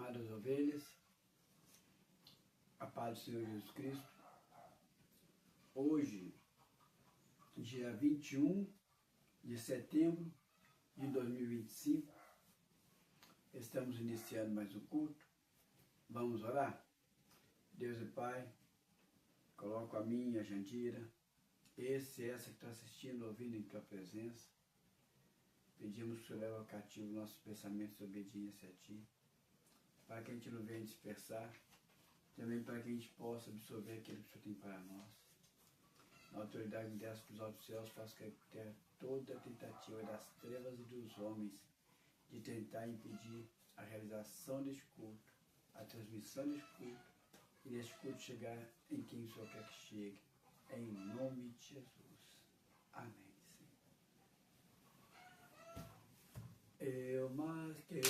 amadas ovelhas, a paz do Senhor Jesus Cristo. Hoje, dia 21 de setembro de 2025, estamos iniciando mais um culto. Vamos orar? Deus e Pai, coloco a minha, a Jandira, essa que está assistindo, ouvindo em Tua presença. Pedimos que o Senhor leve ao cativo nossos pensamentos de obediência a Ti, para que a gente não venha dispersar, também para que a gente possa absorver aquilo que o Senhor tem para nós. Na autoridade dessa dos altos céus, faça cair por terra toda a tentativa das trevas e dos homens de tentar impedir a realização deste culto, a transmissão deste culto, e deste culto chegar em quem o Senhor quer que chegue. Em nome de Jesus. Amém. Eu marquei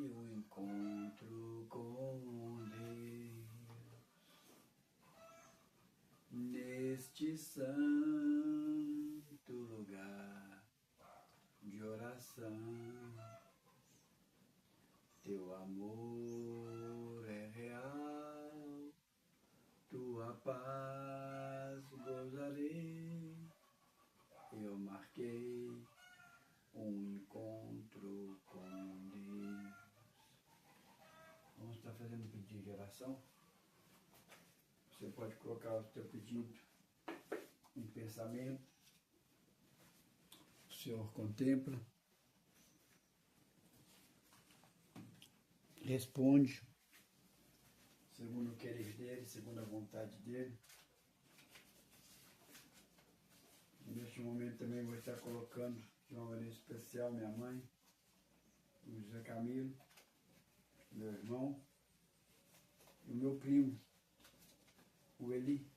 o encontro com Deus neste santo lugar de oração. Teu amor é real, tua paz gozarei. Eu marquei um encontro com Deus. Vamos estar fazendo um pedido de oração. Você pode colocar o seu pedido em pensamento. O Senhor contempla, responde, segundo o querer dele, segundo a vontade dele. Neste momento também vou estar colocando de uma maneira especial minha mãe, o José Camilo, meu irmão, e o meu primo, o Eli,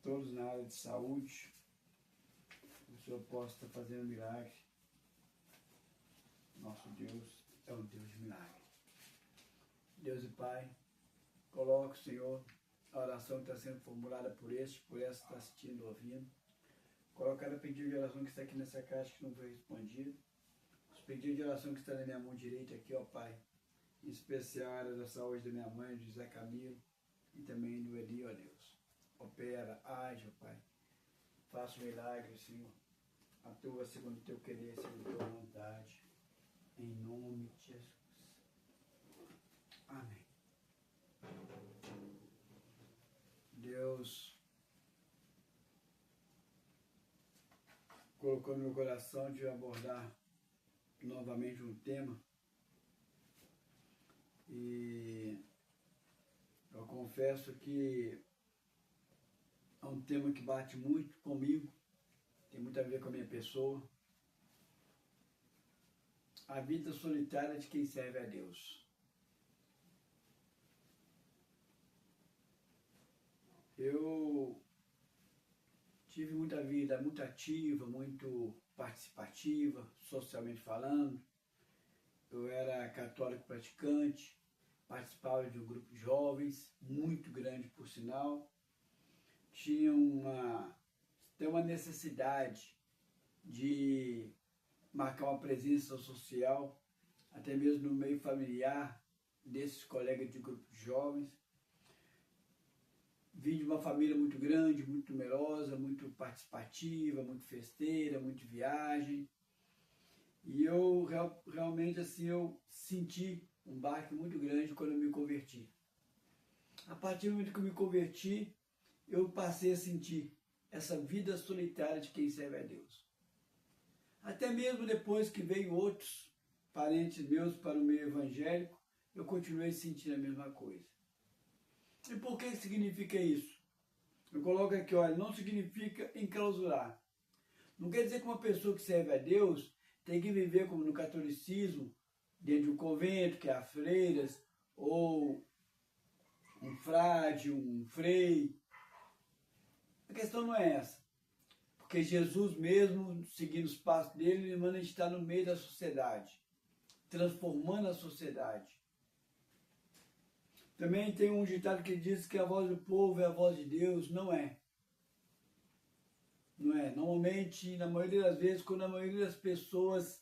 todos na área de saúde. O Senhor possa estar fazendo milagre. Nosso Deus é um Deus de milagre. Deus e Pai, coloque, Senhor, a oração que está sendo formulada por essa que está assistindo, ouvindo. Colocar o pedido de oração que está aqui nessa caixa que não foi respondido. Os pedidos de oração que está na minha mão direita aqui, ó Pai. Em especial a área da saúde da minha mãe, do José Camilo, e também do Eli, ó Deus. Opera, age, ó Pai. Faça um milagre, Senhor. Atua segundo o teu querer, segundo a tua vontade. Em nome de Jesus. Amém. Deus colocou no meu coração de abordar novamente um tema, e eu confesso que é um tema que bate muito comigo, tem muito a ver com a minha pessoa. A vida solitária de quem serve a Deus. Eu tive muita vida muito ativa, muito participativa, socialmente falando. Eu era católico praticante, participava de um grupo de jovens, muito grande por sinal. Tinha uma necessidade de marcar uma presença social, até mesmo no meio familiar desses colegas de grupo de jovens. Vim de uma família muito grande, muito numerosa, muito participativa, muito festeira, muito viagem. E eu realmente assim, eu senti um baque muito grande quando eu me converti. A partir do momento que eu me converti, eu passei a sentir essa vida solitária de quem serve a Deus. Até mesmo depois que veio outros parentes meus para o meio evangélico, eu continuei sentindo a mesma coisa. E por que significa isso? Eu coloco aqui, olha, não significa enclausurar. Não quer dizer que uma pessoa que serve a Deus tem que viver como no catolicismo, dentro de um convento, que há freiras, ou um frade, um frei. A questão não é essa. Porque Jesus mesmo, seguindo os passos dele, ele manda a gente estar no meio da sociedade, transformando a sociedade. Também tem um ditado que diz que a voz do povo é a voz de Deus. Não é. Não é. Normalmente, na maioria das vezes, quando a maioria das pessoas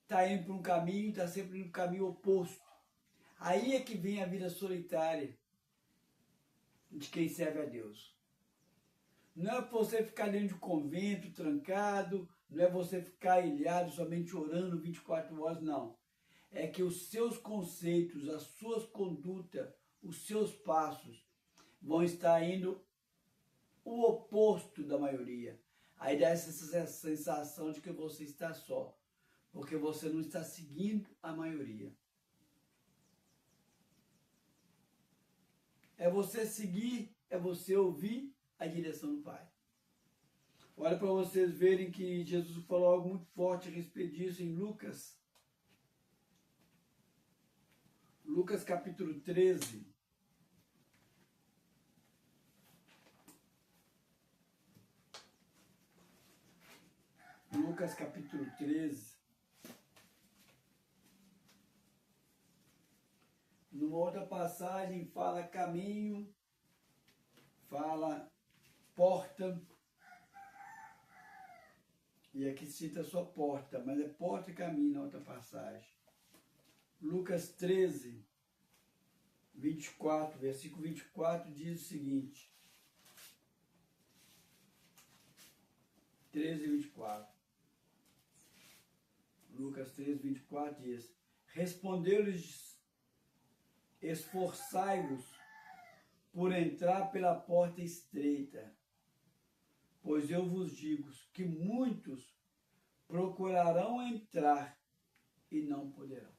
está indo para um caminho, está sempre no caminho oposto. Aí é que vem a vida solitária de quem serve a Deus. Não é você ficar dentro de um convento, trancado, não é você ficar ilhado, somente orando 24 horas, não. É que os seus conceitos, as suas condutas, os seus passos vão estar indo o oposto da maioria. Aí dá essa sensação de que você está só, porque você não está seguindo a maioria. É você seguir, é você ouvir a direção do Pai. Olha para vocês verem que Jesus falou algo muito forte a respeito disso em Lucas. Lucas capítulo 13. Lucas capítulo 13. Numa outra passagem fala caminho, fala porta. E aqui cita só porta, mas é porta e caminho na outra passagem. Lucas 13, 24, versículo 24 diz o seguinte. 13, 24. Lucas 13, 24 diz: respondeu-lhes: esforçai-vos por entrar pela porta estreita, pois eu vos digo que muitos procurarão entrar e não poderão.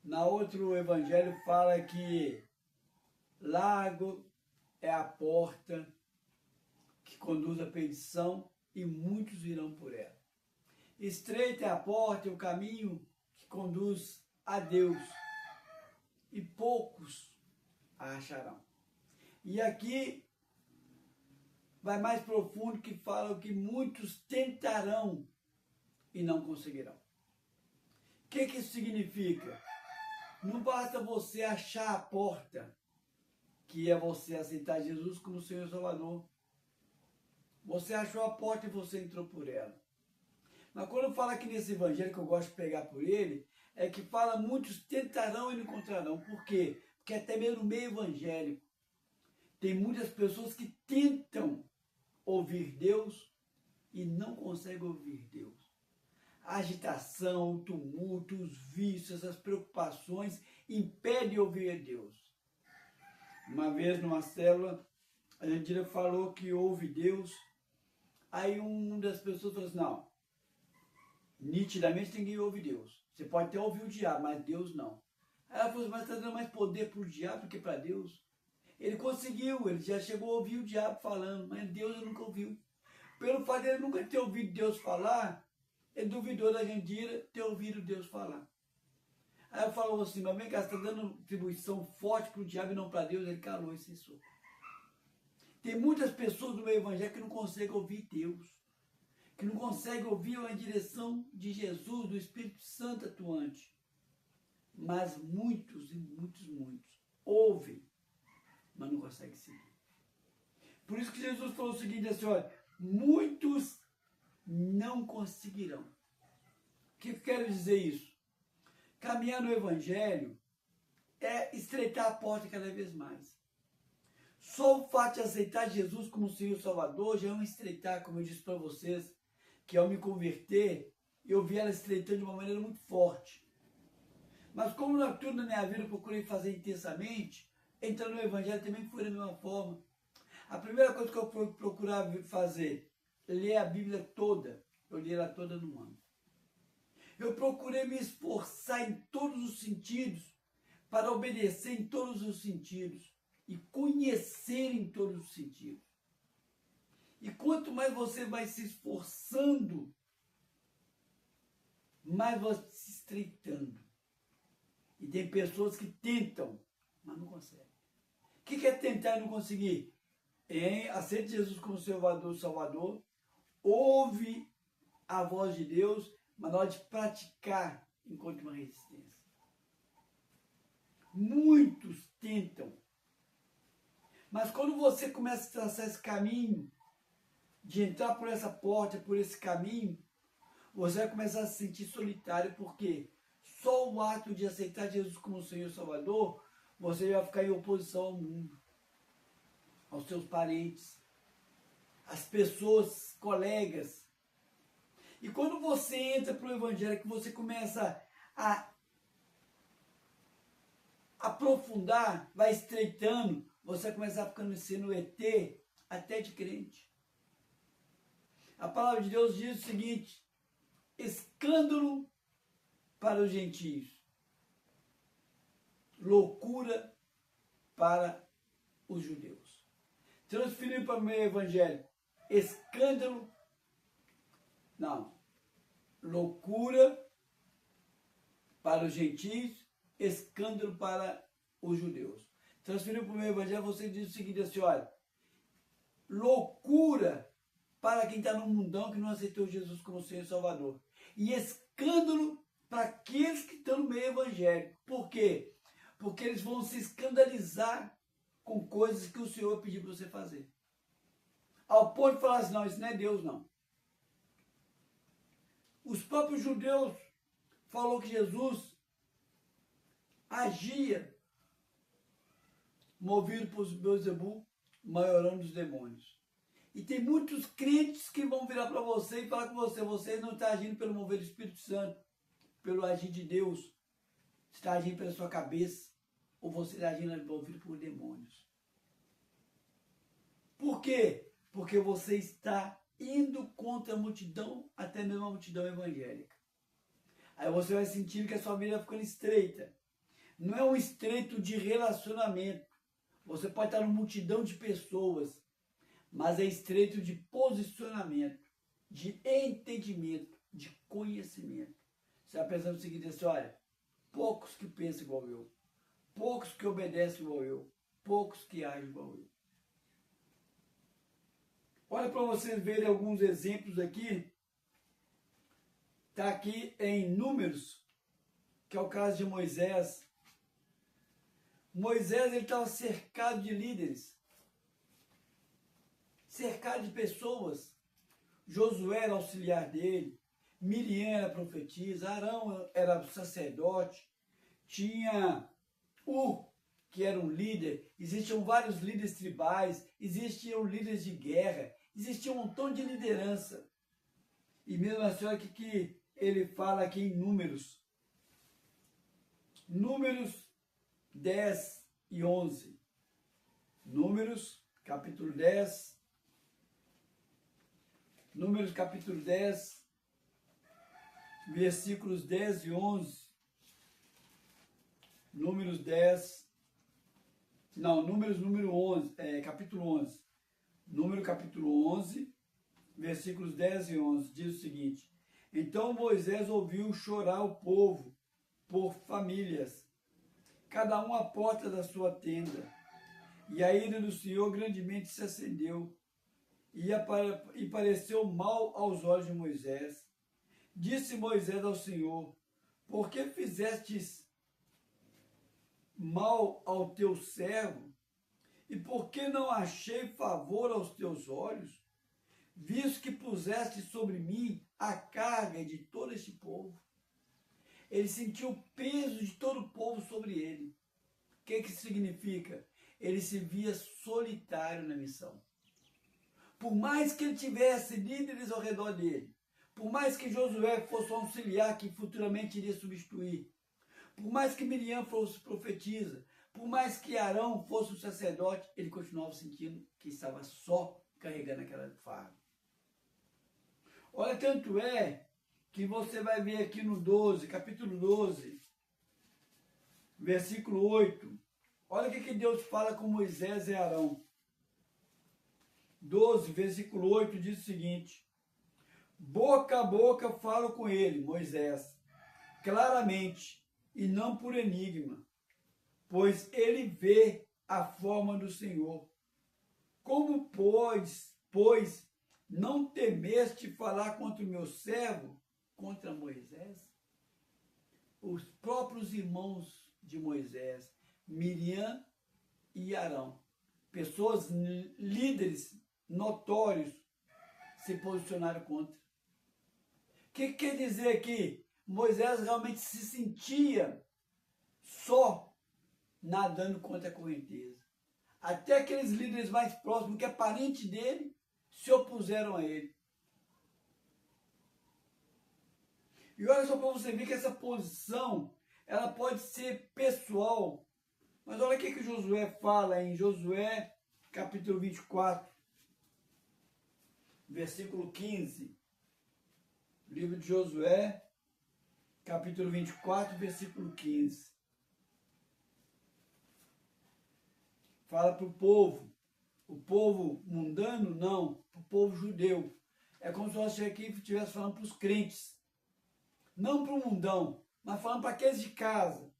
Na outro evangelho fala que largo é a porta que conduz à perdição e muitos irão por ela. Estreita é a porta e o caminho que conduz a Deus e poucos a acharão. E aqui vai mais profundo, que fala que muitos tentarão e não conseguirão. O que isso significa? Não basta você achar a porta, que é você aceitar Jesus como Senhor e Salvador. Você achou a porta e você entrou por ela. Mas quando fala aqui nesse evangelho, que eu gosto de pegar por ele, é que fala muitos tentarão e não encontrarão. Por quê? Porque até mesmo no meio evangélico tem muitas pessoas que tentam ouvir Deus e não conseguem ouvir Deus. A agitação, o tumulto, os vícios, as preocupações impedem ouvir a Deus. Uma vez numa célula, a Jandira falou que ouve Deus. Aí uma das pessoas falou assim: não, nitidamente ninguém ouve Deus. Você pode até ouvir o diabo, mas Deus não. Aí ela falou assim: mas está dando mais poder para o diabo do que para Deus? Ele conseguiu, ele já chegou a ouvir o diabo falando, mas Deus ele nunca ouviu. Pelo fato de ele nunca ter ouvido Deus falar, ele duvidou da Jandira ter ouvido Deus falar. Aí eu falo assim: mas vem cá, você está dando atribuição forte para o diabo e não para Deus? Ele calou e cessou. Tem muitas pessoas no meio evangélico que não conseguem ouvir Deus, que não conseguem ouvir a direção de Jesus, do Espírito Santo atuante. Mas muitos ouvem, mas não conseguem seguir. Por isso que Jesus falou o seguinte assim: olha, muitos não conseguirão. O que eu quero dizer isso? Caminhar no Evangelho é estreitar a porta cada vez mais. Só o fato de aceitar Jesus como Senhor e Salvador já é um estreitar, como eu disse para vocês, que ao me converter, eu vi ela estreitando de uma maneira muito forte. Mas como tudo na minha vida eu procurei fazer intensamente, entrar no Evangelho também foi da mesma forma. A primeira coisa que eu procurava fazer, ler a Bíblia toda. Eu li ela toda num ano. Eu procurei me esforçar em todos os sentidos, para obedecer em todos os sentidos e conhecer em todos os sentidos. E quanto mais você vai se esforçando, mais você se estreitando. E tem pessoas que tentam, mas não conseguem. O que é tentar e não conseguir? Aceite Jesus como Salvador, ouve a voz de Deus, mas na hora de praticar, encontre uma resistência. Muitos tentam. Mas quando você começa a traçar esse caminho, de entrar por essa porta, por esse caminho, Você vai começar a se sentir solitário, porque só o ato de aceitar Jesus como Senhor e Salvador, você vai ficar em oposição ao mundo, aos seus parentes, às pessoas, colegas. E quando você entra para o Evangelho, que você começa a aprofundar, vai estreitando, você vai começar ficando sendo ET, até de crente. A palavra de Deus diz o seguinte: escândalo para os gentios, loucura para os judeus. Transferindo para o meio evangélico, escândalo, não, loucura para os gentios, escândalo para os judeus. Transferindo para o meio evangélico, você diz o seguinte assim, olha, loucura para quem está no mundão que não aceitou Jesus como Senhor e Salvador. E escândalo para aqueles que estão no meio evangélico. Por quê? Porque eles vão se escandalizar com coisas que o Senhor pediu para você fazer. Ao ponto de falar assim, não, isso não é Deus, não. Os próprios judeus falaram que Jesus agia movido por Beelzebul, maiorão dos demônios. E tem muitos crentes que vão virar para você e falar com você, você não está agindo pelo mover do Espírito Santo, pelo agir de Deus, você está agindo pela sua cabeça, ou você está agindo movido por demônios. Por quê? Porque você está indo contra a multidão, até mesmo a multidão evangélica. Aí você vai sentindo que a sua vida vai ficando estreita. Não é um estreito de relacionamento. Você pode estar numa multidão de pessoas, mas é estreito de posicionamento, de entendimento, de conhecimento. Você vai pensando o seguinte, assim, olha, poucos que pensam igual eu, poucos que obedecem igual eu, poucos que agem igual eu. Olha para vocês verem alguns exemplos aqui. Está aqui em Números, que é o caso de Moisés. Moisés ele estava cercado de líderes, cercado de pessoas. Josué era auxiliar dele, Miriam era profetisa, Arão era sacerdote, tinha que era um líder, existiam vários líderes tribais, existiam líderes de guerra, existia um montão de liderança. E mesmo assim, olha o que ele fala aqui em Números. Números 10 e 11. Números, capítulo 10. Números, capítulo 10, versículos 10 e 11. Números 10. Não, número 11, capítulo 11. Número capítulo 11, versículos 10 e 11, diz o seguinte: então Moisés ouviu chorar o povo por famílias, cada um à porta da sua tenda, e a ira do Senhor grandemente se acendeu, e pareceu mal aos olhos de Moisés. Disse Moisés ao Senhor: por que fizestes mal ao teu servo? E por que não achei favor aos teus olhos, visto que puseste sobre mim a carga de todo este povo? Ele sentiu o peso de todo o povo sobre ele. O que isso significa? Ele se via solitário na missão. Por mais que ele tivesse líderes ao redor dele, por mais que Josué fosse um auxiliar que futuramente iria substituir, por mais que Miriam fosse profetisa, por mais que Arão fosse o sacerdote, ele continuava sentindo que estava só carregando aquela farda. Olha, tanto é que você vai ver aqui no 12, capítulo 12, versículo 8. Olha o que Deus fala com Moisés e Arão. 12, versículo 8 diz o seguinte: boca a boca falo com ele, Moisés, claramente, e não por enigma, pois ele vê a forma do Senhor. Como, pois, não temeste falar contra o meu servo, contra Moisés? Os próprios irmãos de Moisés, Miriam e Arão, pessoas líderes notórios, se posicionaram contra. que quer dizer que Moisés realmente se sentia só nadando contra a correnteza. Até aqueles líderes mais próximos, que é parente dele, se opuseram a ele. E olha só para você ver que essa posição, ela pode ser pessoal. Mas olha o que Josué fala em Josué, capítulo 24, versículo 15. Livro de Josué, capítulo 24, versículo 15. Fala para o povo mundano, não, para o povo judeu. É como se nós aqui estivesse falando para os crentes. Não para o mundão, mas falando para aqueles de casa.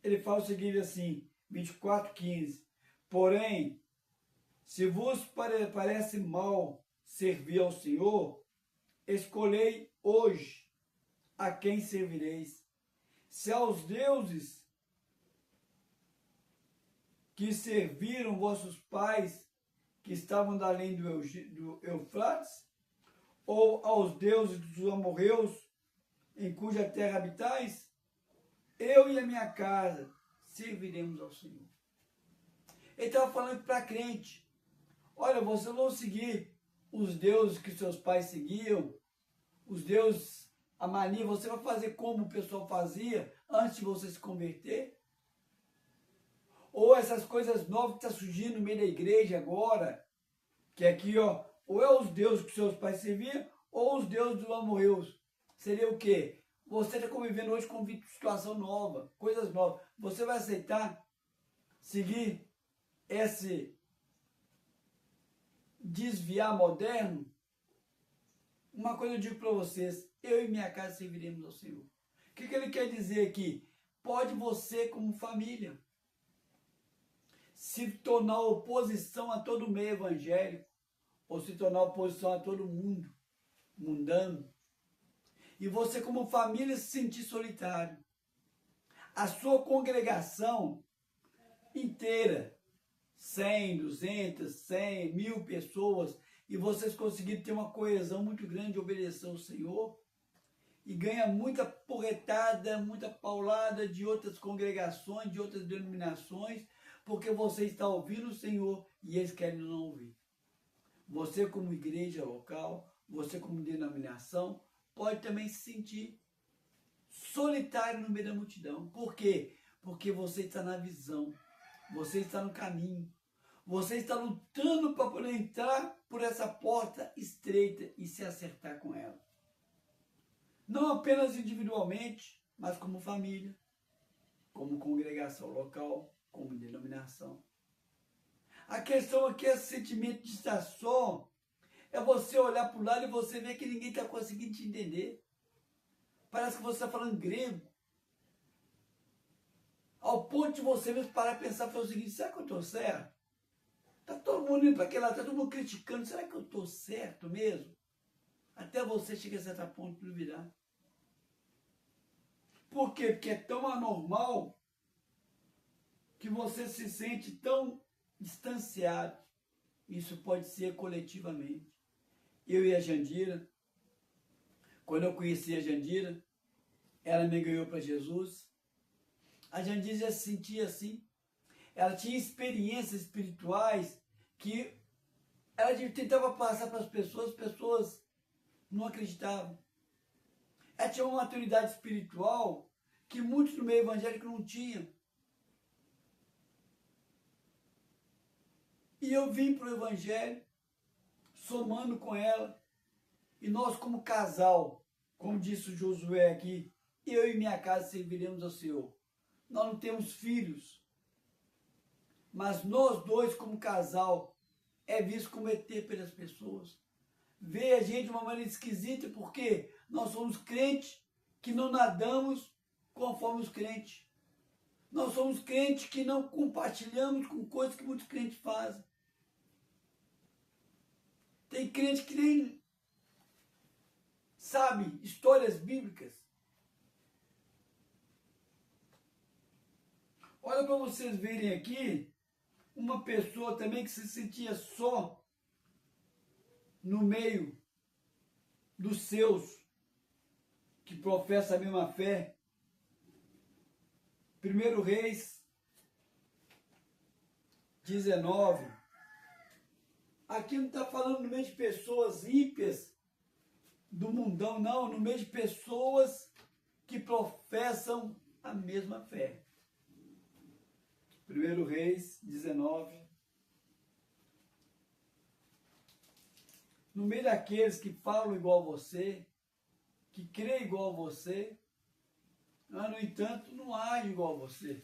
Ele fala o seguinte assim, 24, 15. Porém, se vos parece mal servir ao Senhor, escolhei hoje a quem servireis. Se aos deuses que serviram vossos pais, que estavam da além do Eufrates, ou aos deuses dos amorreus, em cuja terra habitais, eu e a minha casa serviremos ao Senhor. Ele estava falando para crente, olha, vocês vão seguir os deuses que seus pais seguiam, os deuses, a mania, você vai fazer como o pessoal fazia antes de você se converter? Ou essas coisas novas que estão surgindo no meio da igreja agora, que aqui, ó, ou é os deuses que seus pais serviam, ou os deuses dos amorreus. Seria o quê? Você está convivendo hoje com situação nova, coisas novas. Você vai aceitar seguir esse desviar moderno? Uma coisa eu digo para vocês, eu e minha casa serviremos ao Senhor. O que ele quer dizer aqui? Pode você, como família, se tornar oposição a todo meio evangélico, ou se tornar oposição a todo mundo, mundano, e você como família se sentir solitário. A sua congregação inteira, 100, 200, 100, 1000 pessoas, e vocês conseguirem ter uma coesão muito grande de obedecer ao Senhor, e ganha muita porretada, muita paulada de outras congregações, de outras denominações, porque você está ouvindo o Senhor e eles querem não ouvir. Você como igreja local, você como denominação, pode também se sentir solitário no meio da multidão. Por quê? Porque você está na visão, você está no caminho, você está lutando para poder entrar por essa porta estreita e se acertar com ela. Não apenas individualmente, mas como família, como congregação local, como denominação. A questão aqui é esse sentimento de estar só. É você olhar para o lado e você ver que ninguém está conseguindo te entender. Parece que você está falando grego. Ao ponto de você mesmo parar e pensar, falar o seguinte, será que eu estou certo? Está todo mundo indo para aquele lado, está todo mundo criticando, será que eu estou certo mesmo? Até você chegar a certo ponto de duvidar. Por quê? Porque é tão anormal que você se sente tão distanciado. Isso pode ser coletivamente. Eu e a Jandira, quando eu conheci a Jandira, ela me ganhou para Jesus. A Jandira já se sentia assim. Ela tinha experiências espirituais que ela tentava passar para as pessoas não acreditavam. Ela tinha uma maturidade espiritual que muitos no meio evangélico não tinham. E eu vim para o evangelho, somando com ela, e nós como casal, como disse o Josué aqui, eu e minha casa serviremos ao Senhor. Nós não temos filhos, mas nós dois como casal é visto como ET pelas pessoas. Vê a gente de uma maneira esquisita, porque nós somos crentes que não nadamos conforme os crentes. Nós somos crentes que não compartilhamos com coisas que muitos crentes fazem. Tem crente que nem sabe histórias bíblicas. Olha para vocês verem aqui, uma pessoa também que se sentia só no meio dos seus, que professam a mesma fé. 1 Reis 19. Aqui não está falando no meio de pessoas ímpias do mundão, não, no meio de pessoas que professam a mesma fé. 1 Reis 19. No meio daqueles que falam igual a você, que creem igual a você, mas, no entanto, não agem igual a você.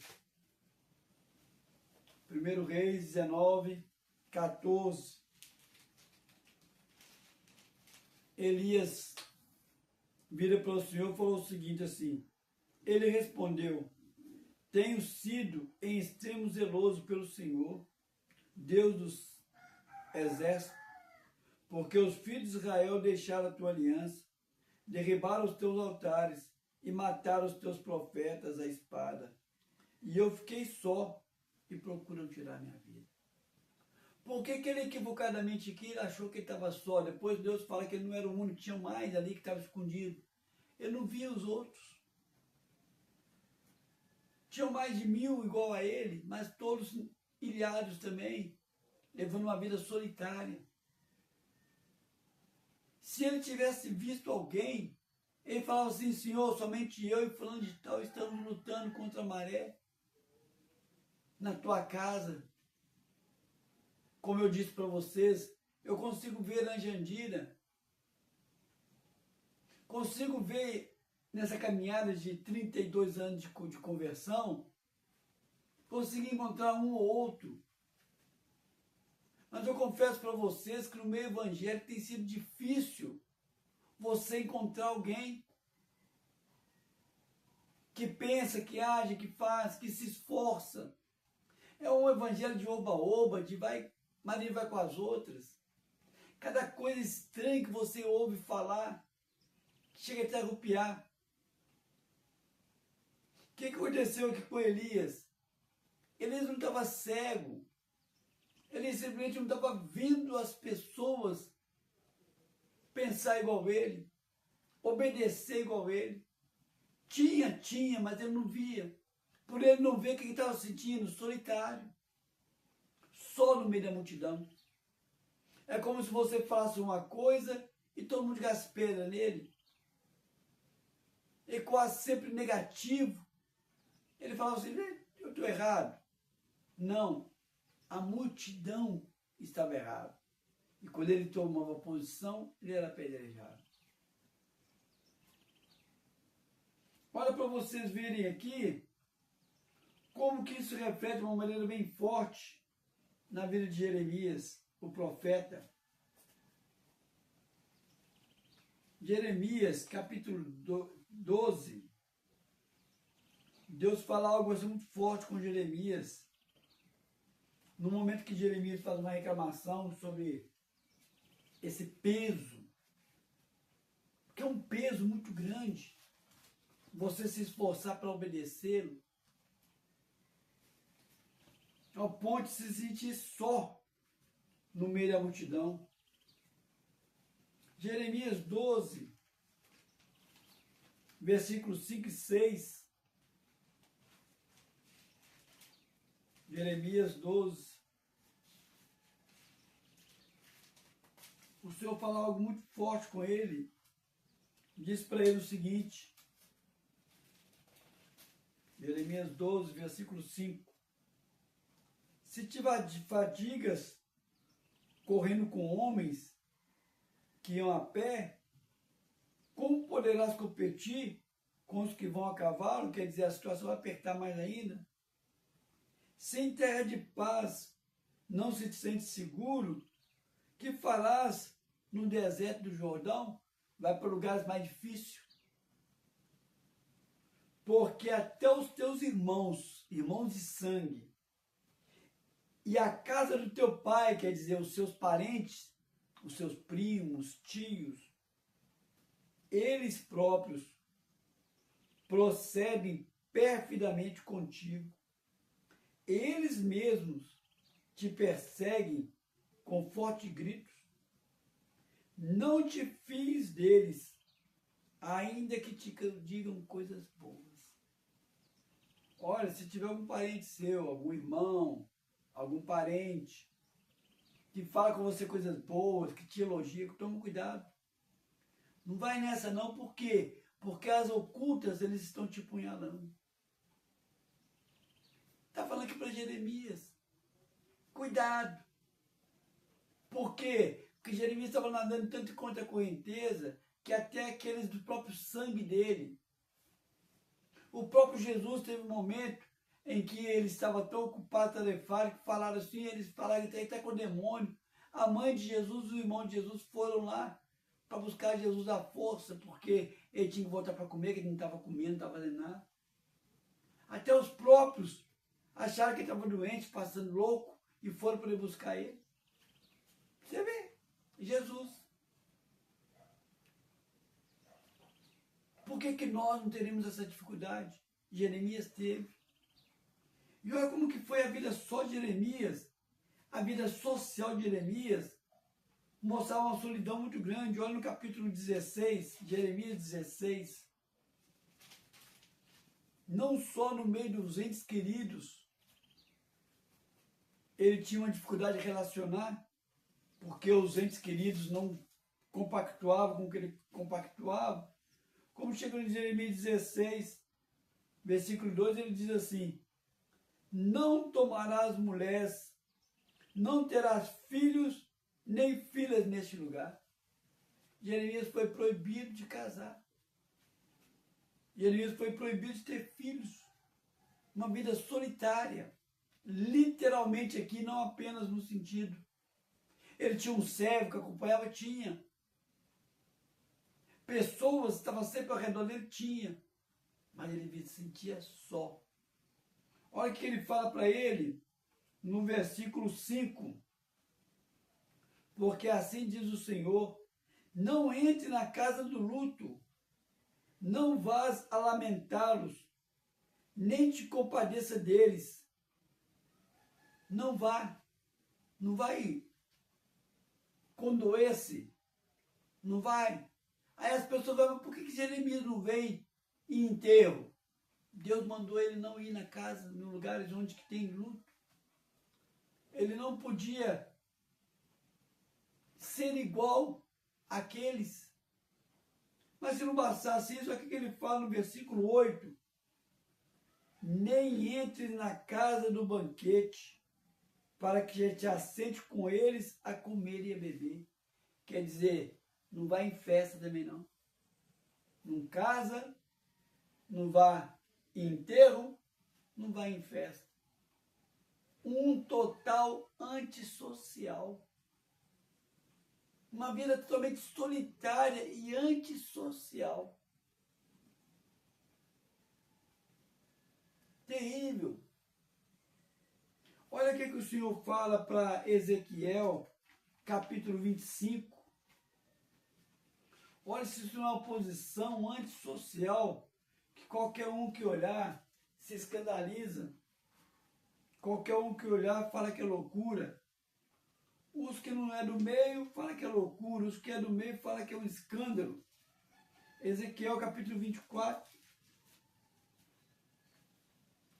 1 Reis 19, 14. Elias vira para o Senhor e falou o seguinte assim. Ele respondeu: tenho sido em extremo zeloso pelo Senhor, Deus dos exércitos, porque os filhos de Israel deixaram a tua aliança, derribaram os teus altares e mataram os teus profetas à espada. E eu fiquei só e procuram tirar minha vida. Por que ele equivocadamente aqui achou que ele estava só? Depois Deus fala que ele não era o único, tinha mais ali que estava escondido. Ele não via os outros. Tinham mais de 1000 igual a ele, mas todos ilhados também, levando uma vida solitária. Se ele tivesse visto alguém, ele falava assim: Senhor, somente eu e fulano de tal estamos lutando contra a maré na tua casa. Como eu disse para vocês, eu consigo ver na Jandira, consigo ver nessa caminhada de 32 anos de conversão, consegui encontrar um ou outro. Mas eu confesso para vocês que no meio evangélico tem sido difícil você encontrar alguém que pensa, que age, que faz, que se esforça. É um evangelho de oba-oba, de marido vai com as outras. Cada coisa estranha que você ouve falar, chega até a arrepiar. O que aconteceu aqui com Elias? Elias não estava cego. Ele simplesmente não estava vendo as pessoas pensar igual ele, obedecer igual ele. Tinha, mas ele não via. Por ele não ver o que ele estava sentindo, solitário. Só no meio da multidão. É como se você falasse uma coisa e todo mundo jogasse pedra nele. Ele quase sempre negativo. Ele falava assim: eu estou errado. Não. A multidão estava errada. E quando ele tomava posição, ele era apedrejado. Olha para vocês verem aqui como que isso reflete de uma maneira bem forte na vida de Jeremias, o profeta. Jeremias, capítulo 12. Deus fala algo assim muito forte com Jeremias. No momento que Jeremias faz uma reclamação sobre esse peso, que é um peso muito grande, você se esforçar para obedecê-lo, ao ponto de se sentir só no meio da multidão. Jeremias 12, versículos 5 e 6. Jeremias 12. O Senhor fala algo muito forte com ele. Diz para ele o seguinte. Jeremias 12, versículo 5. Se te fadigas correndo com homens que iam a pé, como poderás competir com os que vão a cavalo? Quer dizer, a situação vai apertar mais ainda. Se em terra de paz não se sente seguro, que farás no deserto do Jordão? Vai para lugares mais difíceis. Porque até os teus irmãos de sangue, e a casa do teu pai, quer dizer, os seus parentes, os seus primos, tios, eles próprios procedem perfidamente contigo. Eles mesmos te perseguem com fortes gritos. Não te fies deles, ainda que te digam coisas boas. Olha, se tiver algum parente seu, algum irmão, algum parente, que fala com você coisas boas, que te elogia, toma cuidado. Não vai nessa não, por quê? Porque as ocultas, eles estão te punhalando. Está falando aqui para Jeremias. Cuidado. Por quê? Porque Jeremias estava nadando tanto contra a correnteza que até aqueles do próprio sangue dele. O próprio Jesus teve um momento em que ele estava tão ocupado, tarefado, que falaram assim, eles falaram que ele está com o demônio. A mãe de Jesus e o irmão de Jesus foram lá para buscar Jesus à força, porque ele tinha que voltar para comer, que ele não estava comendo, não estava fazendo nada. Até os próprios acharam que ele estava doente, passando louco, e foram para ele buscar ele. Você vê, Jesus. Por que nós não teríamos essa dificuldade? Jeremias teve. E olha como que foi a vida só de Jeremias, a vida social de Jeremias, mostrava uma solidão muito grande. Olha no capítulo 16, Jeremias 16. Não só no meio dos entes queridos, ele tinha uma dificuldade de relacionar, porque os entes queridos não compactuavam com o que ele compactuava. Como chega em Jeremias 16, versículo 2, ele diz assim: não tomarás mulheres, não terás filhos, nem filhas neste lugar. Jeremias foi proibido de casar. Jeremias foi proibido de ter filhos. Uma vida solitária. Literalmente aqui, não apenas no sentido. Ele tinha um servo que acompanhava, tinha. Pessoas estavam sempre ao redor dele, tinha. Mas ele se sentia só. Olha o que ele fala para ele no versículo 5. Porque assim diz o Senhor, não entre na casa do luto, não vás a lamentá-los, nem te compadeça deles. Não vai condoer-se, não vai. Aí as pessoas vão, mas por que Jeremias não vem em enterro? Deus mandou ele não ir na casa, nos lugares onde que tem luto. Ele não podia ser igual àqueles. Mas se não bastasse isso, olha o que ele fala no versículo 8. Nem entres na casa do banquete, para que te assente com eles a comer e a beber. Quer dizer, não vai em festa também não. Não casa, não vai em enterro, não vai em festa. Um total antissocial. Uma vida totalmente solitária e antissocial. Terrível. Olha o que o Senhor fala para Ezequiel, capítulo 25. Olha se isso não é uma posição antissocial, que qualquer um que olhar se escandaliza. Qualquer um que olhar fala que é loucura. Os que não é do meio fala que é loucura. Os que é do meio fala que é um escândalo. Ezequiel capítulo 24.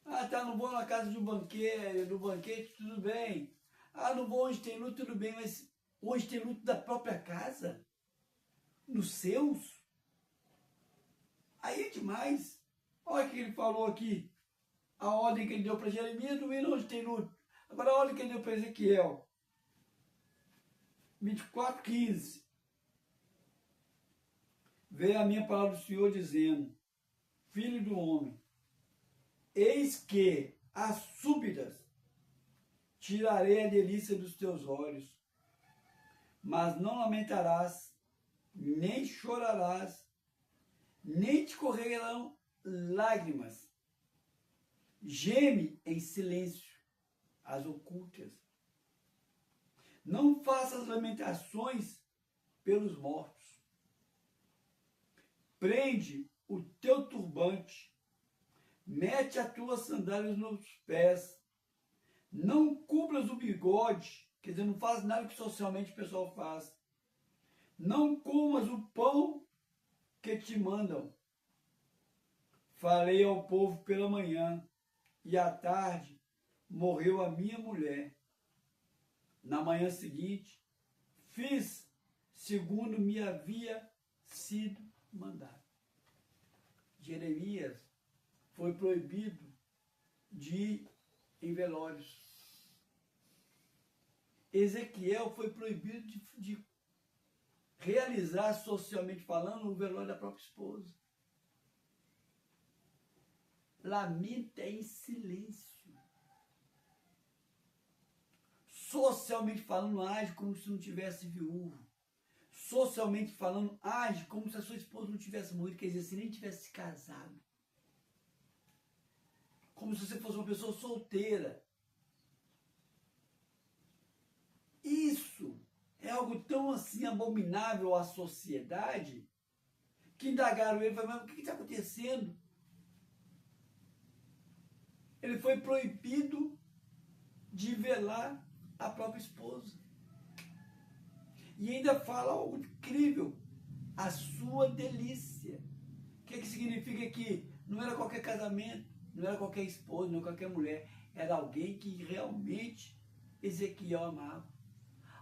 Ah, tá, não vou na casa do banquete, tudo bem. Ah, não vou onde tem luto, tudo bem, mas onde tem luto da própria casa? Nos seus? Aí é demais. Olha o que ele falou aqui. A ordem que ele deu para Jeremias, não ir onde tem luto. Agora a ordem que ele deu para Ezequiel. 24:15. Veio a minha palavra do Senhor dizendo: Filho do homem, eis que, às súbitas, tirarei a delícia dos teus olhos, mas não lamentarás, nem chorarás, nem te correrão lágrimas. Geme em silêncio as ocultas. Não faças lamentações pelos mortos. Prende o teu turbante, mete as tuas sandálias nos pés, não cubras o bigode, quer dizer, não faz nada que socialmente o pessoal faz. Não comas o pão que te mandam. Falei ao povo pela manhã, e à tarde morreu a minha mulher. Na manhã seguinte, fiz segundo me havia sido mandado. Jeremias foi proibido de ir em velórios. Ezequiel foi proibido de realizar, socialmente falando, o velório da própria esposa. Lamenta em silêncio. Socialmente falando, age como se não tivesse viúvo. Socialmente falando, age como se a sua esposa não tivesse morrido, quer dizer, se nem tivesse se casado. Como se você fosse uma pessoa solteira. Isso é algo tão assim abominável à sociedade que indagaram ele e falaram, mas o que está acontecendo? Ele foi proibido de velar a própria esposa. E ainda fala algo incrível, a sua delícia. O que significa que não era qualquer casamento, não era qualquer esposa, não era qualquer mulher, era alguém que realmente Ezequiel amava.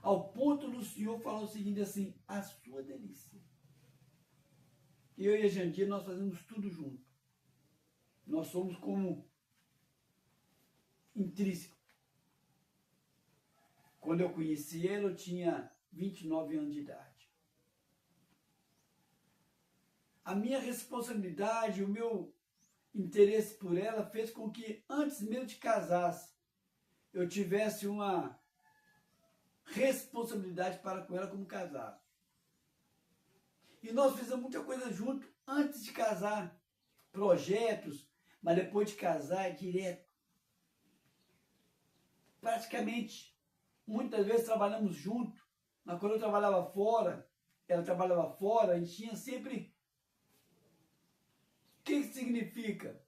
Ao ponto do Senhor falar o seguinte assim, a sua delícia. Eu e a Jandir, nós fazemos tudo junto. Nós somos como intrínseco. Quando eu conheci ele, eu tinha 29 anos de idade. A minha responsabilidade, o meu interesse por ela fez com que, antes mesmo de casasse, eu tivesse uma responsabilidade para com ela como casado. E nós fizemos muita coisa junto antes de casar. Projetos, mas depois de casar é direto. Praticamente, muitas vezes trabalhamos junto, mas quando eu trabalhava fora, ela trabalhava fora, a gente tinha sempre... O que significa?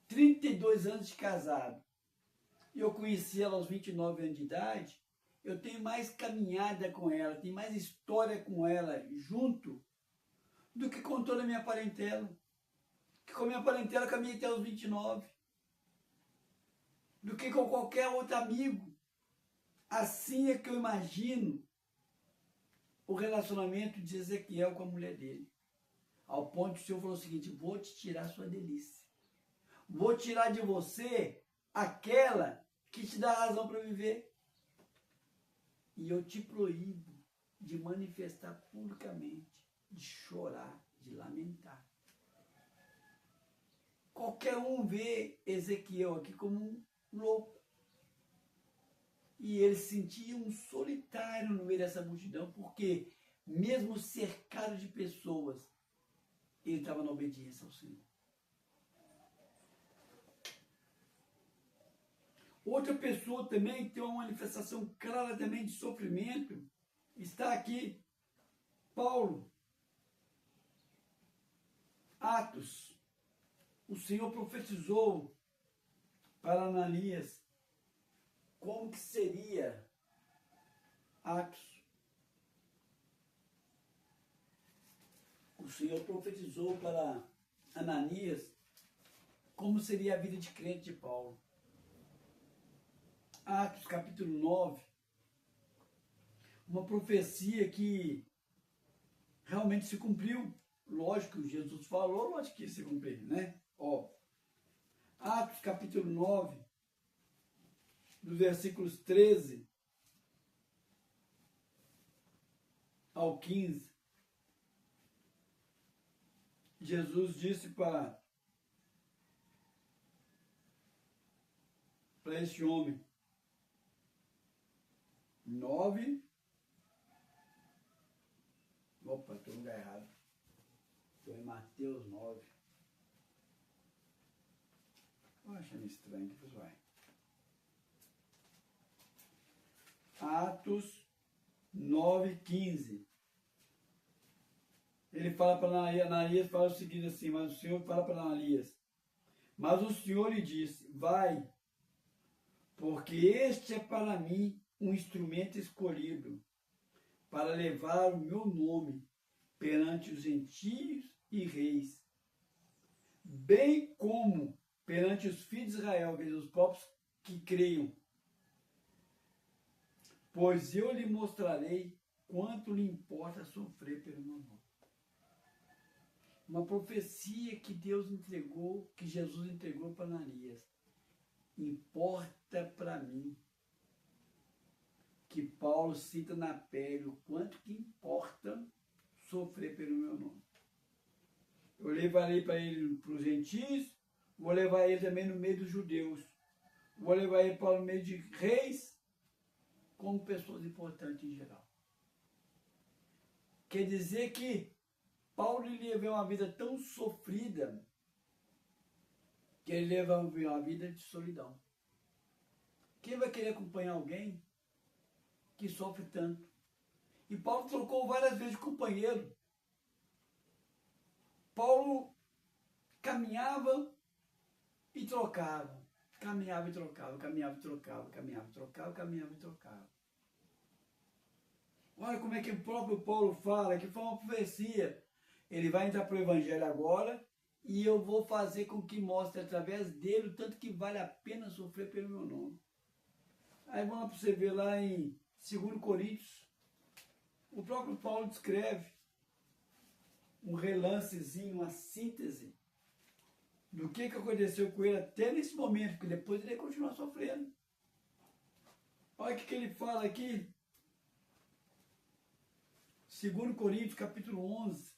32 anos de casado. E eu conheci ela aos 29 anos de idade, eu tenho mais caminhada com ela, tenho mais história com ela junto do que com toda a minha parentela. Que com a minha parentela eu caminhei até os 29. Do que com qualquer outro amigo. Assim é que eu imagino o relacionamento de Ezequiel com a mulher dele. Ao ponto que o Senhor falou o seguinte, vou te tirar a sua delícia. Vou tirar de você aquela que te dá razão para viver. E eu te proíbo de manifestar publicamente, de chorar, de lamentar. Qualquer um vê Ezequiel aqui como um louco. E ele se sentia um solitário no meio dessa multidão, porque mesmo cercado de pessoas, ele estava na obediência ao Senhor. Outra pessoa também que tem uma manifestação clara também de sofrimento, está aqui, Paulo. Atos. O Senhor profetizou para Ananias como que seria Atos. O Senhor profetizou para Ananias como seria a vida de crente de Paulo. Atos capítulo 9, uma profecia que realmente se cumpriu. Lógico que Jesus falou, lógico que se cumpriu, né? Ó, Atos capítulo 9, dos versículos 13 ao 15, Jesus disse para este homem, 9, opa, estou no lugar errado, estou em Mateus 9, estou achando estranho, que vai. Atos 9:15. Ele fala para Ananias, fala o seguinte assim, mas o Senhor fala para Ananias, mas o Senhor lhe disse, vai, porque este é para mim um instrumento escolhido, para levar o meu nome perante os gentios e reis, bem como perante os filhos de Israel, quer dizer, os próprios que creiam. Pois eu lhe mostrarei quanto lhe importa sofrer pelo meu nome. Uma profecia que Deus entregou, que Jesus entregou para Ananias. Importa para mim, que Paulo cita na pele, o quanto que importa sofrer pelo meu nome. Eu levarei para ele para os gentios, vou levar ele também no meio dos judeus, vou levar ele para o meio de reis, como pessoas importantes em geral. Quer dizer que Paulo levou uma vida tão sofrida que ele levou uma vida de solidão. Quem vai querer acompanhar alguém que sofre tanto? E Paulo trocou várias vezes de companheiro. Paulo caminhava e trocava. Caminhava e trocava, caminhava e trocava, caminhava e trocava, caminhava e trocava. Olha como é que o próprio Paulo fala, que foi uma profecia. Ele vai entrar para o Evangelho agora e eu vou fazer com que mostre através dele o tanto que vale a pena sofrer pelo meu nome. Aí vamos lá para você ver lá em 2 Coríntios, o próprio Paulo descreve um relancezinho, uma síntese do que aconteceu com ele até nesse momento, porque depois ele ia continuar sofrendo. Olha o que ele fala aqui, 2 Coríntios, capítulo 11.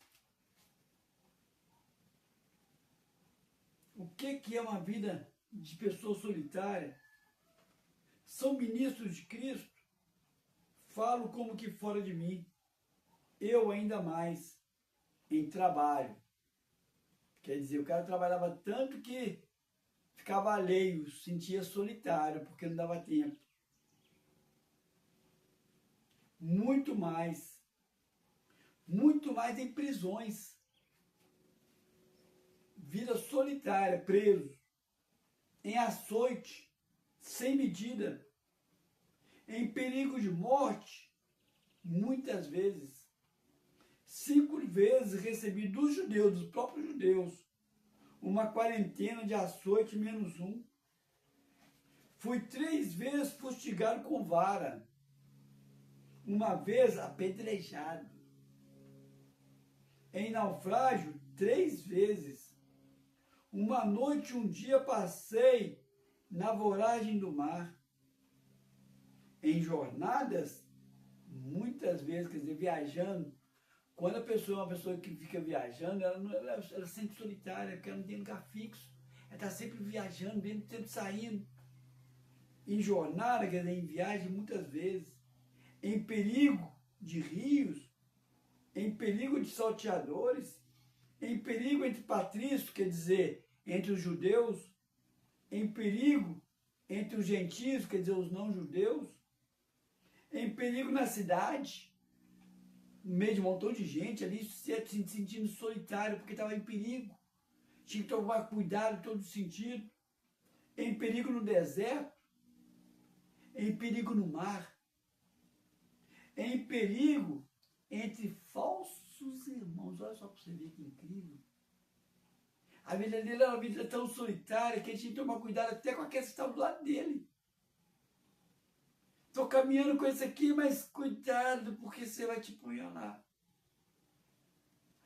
O que é uma vida de pessoa solitária? São ministros de Cristo? Falo como que fora de mim. Eu ainda mais em trabalho. Quer dizer, o cara trabalhava tanto que ficava alheio, se sentia solitário, porque não dava tempo. Muito mais em prisões. Vida solitária, preso, em açoite, sem medida, em perigo de morte, muitas vezes. 5 vezes recebi dos judeus, dos próprios judeus, uma quarentena de açoite menos um. Fui 3 vezes fustigado com vara, uma vez apedrejado. Em naufrágio, 3 vezes. Uma noite, um dia passei na voragem do mar. Em jornadas, muitas vezes, quer dizer, viajando. Quando a pessoa é uma pessoa que fica viajando, ela se sente solitária, porque ela não tem lugar fixo. Ela está sempre viajando, sempre saindo. Em jornada, quer dizer, em viagem, muitas vezes. Em perigo de rios, em perigo de salteadores, em perigo entre patrícios, quer dizer, entre os judeus, em perigo entre os gentios, quer dizer, os não-judeus, em perigo na cidade, no meio de um montão de gente ali, se sentindo solitário, porque estava em perigo, tinha que tomar cuidado em todo sentido, em perigo no deserto, em perigo no mar, em perigo entre falsos irmãos. Olha só para você ver que incrível. A vida dele era uma vida tão solitária que ele tinha que tomar cuidado até com aqueles que estavam do lado dele. Estou caminhando com esse aqui, mas cuidado, porque você vai te punhalar.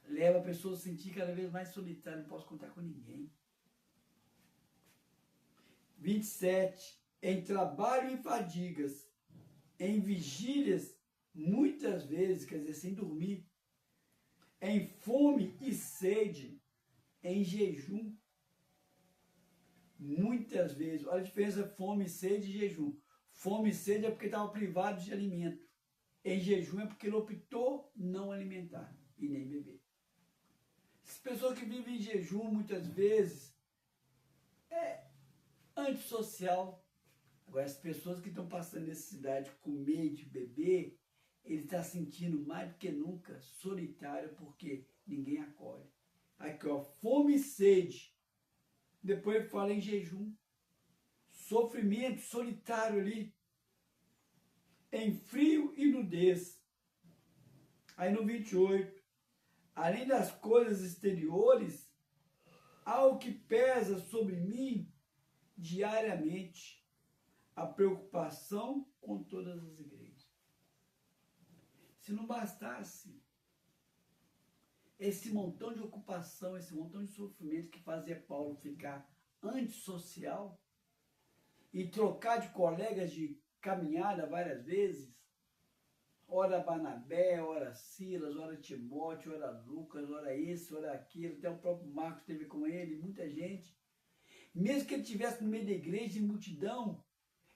Leva a pessoa a se sentir cada vez mais solitária, não posso contar com ninguém. 27. Em trabalho e fadigas, em vigílias, muitas vezes, quer dizer, sem dormir, em fome e sede, em jejum, muitas vezes. Olha a diferença, fome, sede e jejum. Fome e sede é porque estava privado de alimento. Em jejum é porque ele optou não alimentar e nem beber. As pessoas que vivem em jejum, muitas vezes, é antissocial. Agora, as pessoas que estão passando necessidade de comer e de beber, ele está sentindo mais do que nunca solitário, porque ninguém acolhe. Aqui, ó, fome e sede. Depois ele fala em jejum. Sofrimento solitário ali. Em frio e nudez. Aí no 28. além das coisas exteriores, algo que pesa sobre mim diariamente, a preocupação com todas as igrejas. Se não bastasse esse montão de ocupação, esse montão de sofrimento que fazia Paulo ficar antissocial e trocar de colegas de caminhada várias vezes, ora Barnabé, ora Silas, ora Timóteo, ora Lucas, ora esse, ora aquilo, até o próprio Marcos esteve com ele, muita gente. Mesmo que ele estivesse no meio da igreja, de multidão,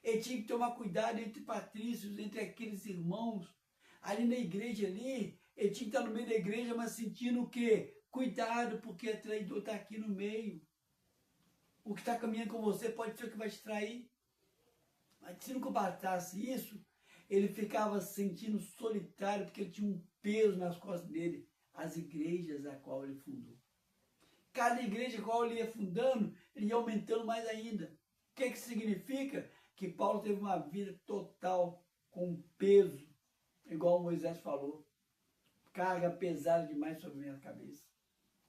ele tinha que tomar cuidado entre patrícios, entre aqueles irmãos. Ali na igreja ali, ele tinha que estar no meio da igreja, mas sentindo o quê? Cuidado, porque o traidor está aqui no meio. O que está caminhando com você pode ser o que vai te trair. Mas se não bastasse isso, ele ficava se sentindo solitário, porque ele tinha um peso nas costas dele, as igrejas a qual ele fundou. Cada igreja a qual ele ia fundando, ele ia aumentando mais ainda. O que significa? Que Paulo teve uma vida total com peso, igual Moisés falou. Carga pesada demais sobre minha cabeça.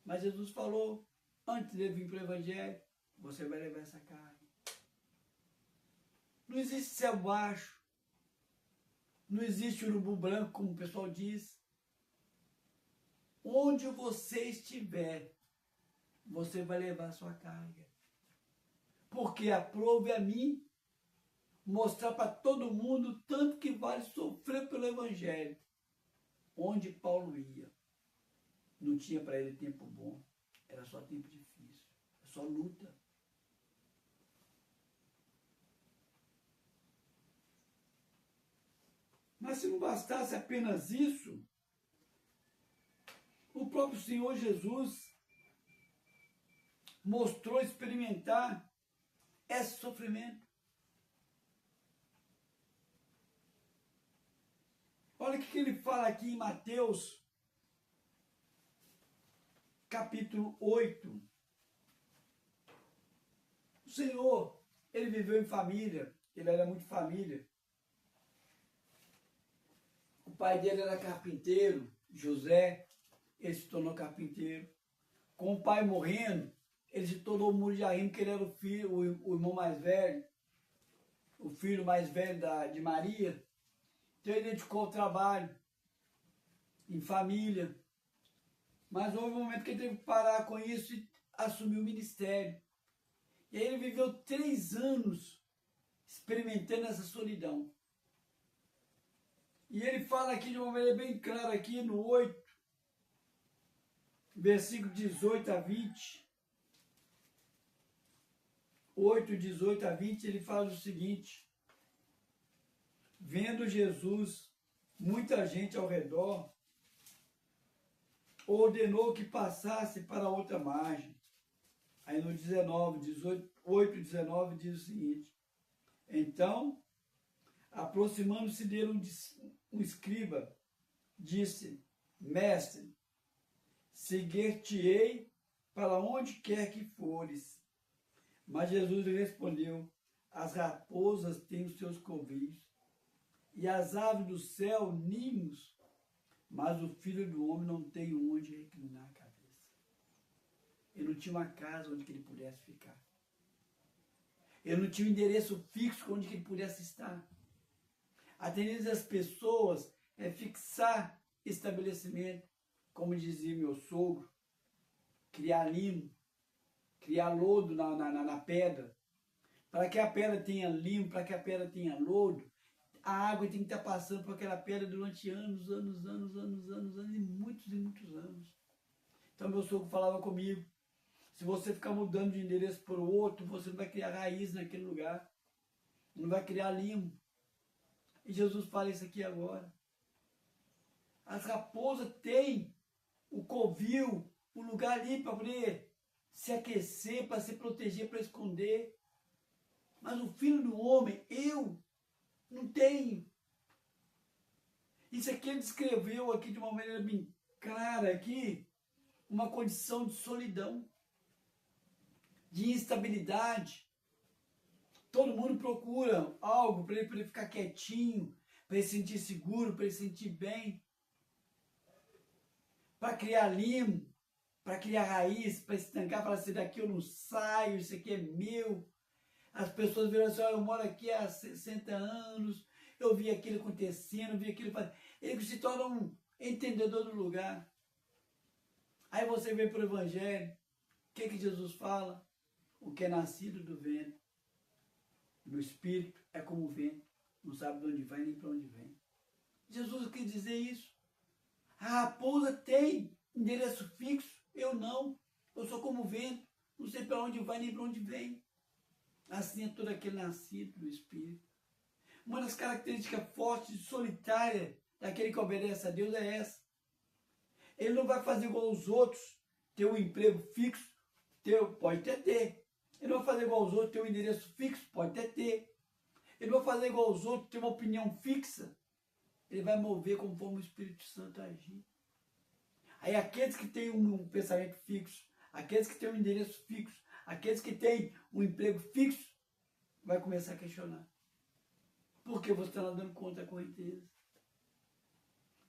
Mas Jesus falou, antes de vir para o Evangelho, você vai levar essa carga. Não existe céu baixo. Não existe urubu branco, como o pessoal diz. Onde você estiver, você vai levar a sua carga. Porque aprove a mim mostrar para todo mundo tanto que vale sofrer pelo Evangelho. Onde Paulo ia, não tinha para ele tempo bom, era só tempo difícil, só luta. Mas se não bastasse apenas isso, o próprio Senhor Jesus mostrou experimentar esse sofrimento. Olha o que ele fala aqui em Mateus, capítulo 8. O Senhor, ele viveu em família, ele era muito família. O pai dele era carpinteiro, José, ele se tornou carpinteiro. Com o pai morrendo, ele se tornou muriaíno, porque ele era o filho, o irmão mais velho, o filho mais velho de Maria. Então ele dedicou ao trabalho, em família. Mas houve um momento que ele teve que parar com isso e assumir o ministério. E aí ele viveu 3 anos experimentando essa solidão. E ele fala aqui de uma maneira bem clara, aqui no 8, versículo 18 a 20. 8, 18 a 20, ele fala o seguinte: vendo Jesus, muita gente ao redor, ordenou que passasse para outra margem. Aí no 8, 19 diz o seguinte: então, aproximando-se dele um escriba, disse: mestre, seguir-te-ei para onde quer que fores. Mas Jesus lhe respondeu: as raposas têm os seus covis, e as aves do céu ninhos, mas o Filho do Homem não tem onde reclinar a cabeça. Ele não tinha uma casa onde ele pudesse ficar. Ele não tinha um endereço fixo onde ele pudesse estar. A tendência das pessoas é fixar estabelecimento, como dizia meu sogro, criar limo, criar lodo na pedra. Para que a pedra tenha limo, para que a pedra tenha lodo, a água tem que estar passando por aquela pedra durante anos, e muitos anos. Então meu sogro falava comigo: se você ficar mudando de endereço para o outro, você não vai criar raiz naquele lugar, não vai criar limo. E Jesus fala isso aqui agora. As raposas têm o covil, o lugar ali para poder se aquecer, para se proteger, para esconder. Mas o Filho do Homem, eu não tenho. Isso aqui ele descreveu aqui de uma maneira bem clara aqui, uma condição de solidão, de instabilidade. Todo mundo procura algo para ele ficar quietinho, para ele se sentir seguro, para ele se sentir bem. para criar limo, para criar raiz, para estancar, falar assim, daqui eu não saio, isso aqui é meu. As pessoas viram assim, eu moro aqui há 60 anos, eu vi aquilo acontecendo, eu vi aquilo fazendo. Ele se torna um entendedor do lugar. Aí você vem para o Evangelho, o que Jesus fala? O que é nascido do vento, do Espírito, é como o vento, não sabe de onde vai nem para onde vem. Jesus quis dizer isso. A raposa tem endereço fixo, eu não. Eu sou como o vento, não sei para onde vai nem para onde vem. Assim é todo aquele nascido do Espírito. Uma das características fortes e solitárias daquele que obedece a Deus é essa. Ele não vai fazer igual aos outros, ter um emprego fixo, pode até ter. Ele não vai fazer igual aos outros, ter um endereço fixo, pode até ter. Ele não vai fazer igual aos outros, ter uma opinião fixa. Ele vai mover conforme o Espírito Santo agir. Aí aqueles que têm um pensamento fixo, aqueles que têm um endereço fixo, aqueles que têm um emprego fixo, vai começar a questionar. Por que você está andando contra a correnteza?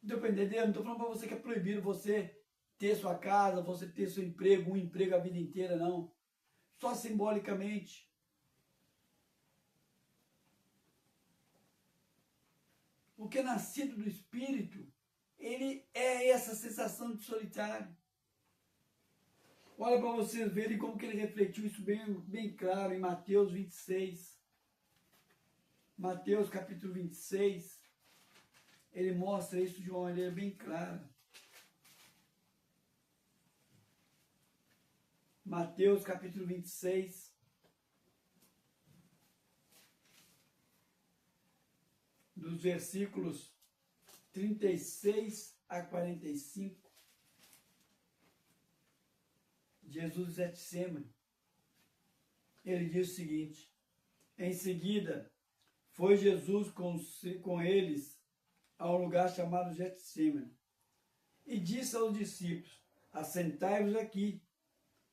Não estou falando para você que é proibido você ter sua casa, você ter seu emprego, um emprego a vida inteira, não. Só simbolicamente. Porque nascido do Espírito, ele é essa sensação de solitário. Olha para vocês verem como que ele refletiu isso bem claro em Mateus 26. Mateus capítulo 26, ele mostra isso de uma maneira bem clara. Mateus capítulo 26, dos versículos 36 a 45. Jesus é Getsemane. Ele diz o seguinte: em seguida, foi Jesus com eles a um lugar chamado Getsemane e disse aos discípulos: assentai-vos aqui,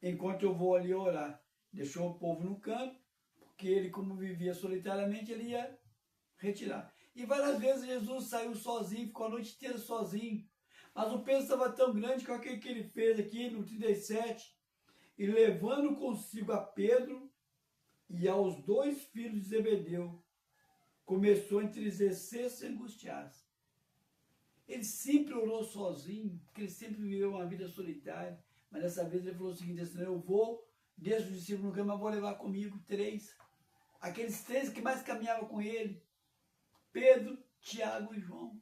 enquanto eu vou ali orar. Deixou o povo no canto, porque ele, como vivia solitariamente, ele ia retirar. E várias vezes Jesus saiu sozinho, ficou a noite inteira sozinho. Mas o peso estava tão grande que aquele que ele fez aqui no 37, e levando consigo a Pedro e aos 2 filhos de Zebedeu, começou a entristecer-se e angustiar-se. Ele sempre orou sozinho, porque ele sempre viveu uma vida solitária. Mas dessa vez ele falou o seguinte: assim, eu vou, deixo os discípulos no caminho, mas vou levar comigo 3. Aqueles 3 que mais caminhavam com ele: Pedro, Tiago e João.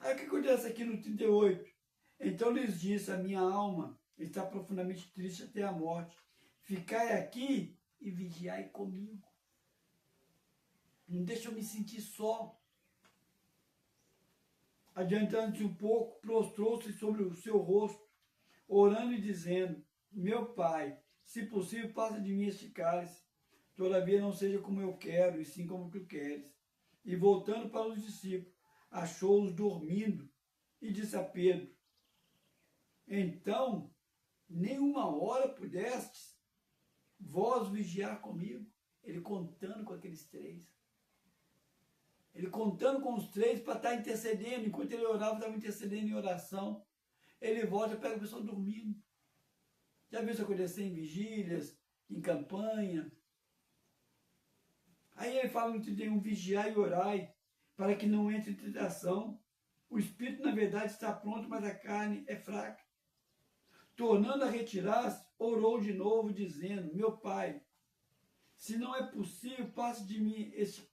Aí o que acontece aqui no 38? Então lhes disse: a minha alma está profundamente triste até a morte. Ficai aqui e vigiai comigo. Não deixa eu me sentir só. Adiantando-se um pouco, prostrou-se sobre o seu rosto, orando e dizendo: meu Pai, se possível, passa de mim este cálice. Todavia não seja como eu quero, e sim como tu queres. E voltando para os discípulos, achou-os dormindo, e disse a Pedro: então, nem uma hora pudestes vós vigiar comigo? Ele contando com aqueles 3. Ele contando com os 3 para estar intercedendo. Enquanto ele orava, estava intercedendo em oração. Ele volta e pega a pessoa dormindo. Já viu isso acontecer em vigílias, em campanha? Aí ele fala no 31, vigiai e orai, para que não entre em tentação. O espírito, na verdade, está pronto, mas a carne é fraca. Tornando a retirar-se, orou de novo, dizendo: meu Pai, se não é possível, passar de mim este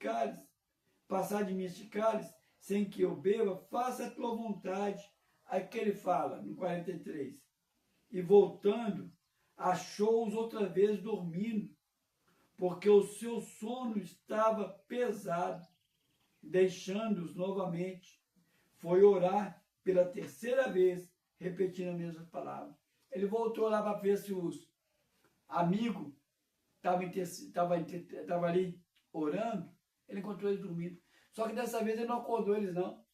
cálice, sem que eu beba, faça a tua vontade. Aí que ele fala, no 43, e voltando, achou-os outra vez dormindo, porque o seu sono estava pesado. Deixando-os novamente, foi orar pela 3ª vez, repetindo a mesma palavra. Ele voltou lá para ver se os amigos estavam ali orando. Ele encontrou eles dormindo. Só que dessa vez ele não acordou eles, não.